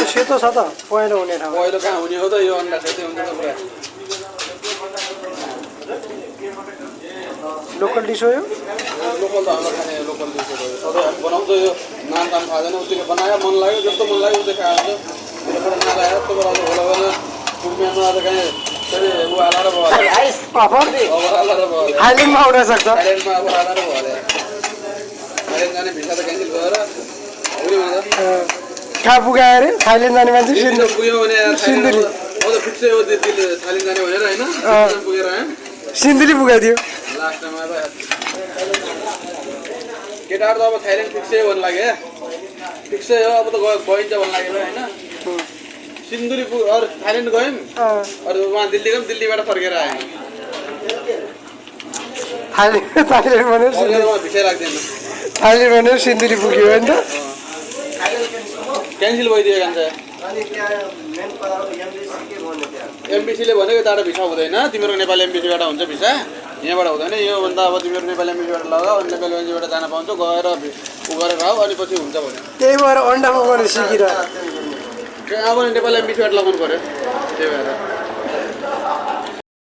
सेतो छ त पहेँलो हुने ठाउँ पहिलो कहाँ हुने हो त यो अन्डा सेतै हुन्छ त पुरा लोकल डिस हो यो लोकल त हाम्रो खाने लोकल डिस हो सधैँ हामी बनाउँछ यो नाम काम थाहा छैन उत्तिकै बनायो मन लाग्यो जस्तो मन लाग्यो उतै खाएर त्यसबाट नलाएर यस्तो बनाउँछ होला भने कुर्मियामा आज कहीँ ऊ हालेर भयो अफर थाइल्यान्डमा आउन सक्छ थाइल्यान्डमा अब हालेर भयो अरे थाइल्यान्ड जाने भिसा त क्यान्सल गरेर कहाँ पुगायो अरे थाइल्यान्ड जाने मान्छे पुग्यो भने सिन्धुली अब त फिक्सै हो थाइल्यान्ड जाने भनेर होइन पुगेर आयो सिन्धुली पुगाइदियो लास्टमा त केटाहरू त अब थाइल्यान्ड फिक्सै हो भन्नु लाग्यो फिक्सै हो अब त गइन्छ भन्नु लाग्यो होइन सिन्धुली अरू थाइल्यान्ड गयौँ अरू उहाँ दिल्ली गयौँ दिल्लीबाट फर्केर आयौँ थाइल्यान्ड भनेर भिसै लाग्दैन थाइल्यान्ड भनेर सिन्धुली पुग्यो हो नि त क्यान्सल भइदियो जान्छ एमबिसीले भनेको टाढो भिसा हुँदैन तिम्रो नेपाली एमबिसीबाट हुन्छ भिसा यहाँबाट हुँदैन योभन्दा अब तिमीहरू नेपाली एमबिसीबाट लगाऊ अनि नेपाली एमबिसीबाट जान पाउँछौ गएर उ गरेर आऊ अनि पछि हुन्छ भने त्यही भएर अन्डा पकाउनु सिकिरह अब नेपाली एमबिसीबाट लगाउनु पऱ्यो त्यही भएर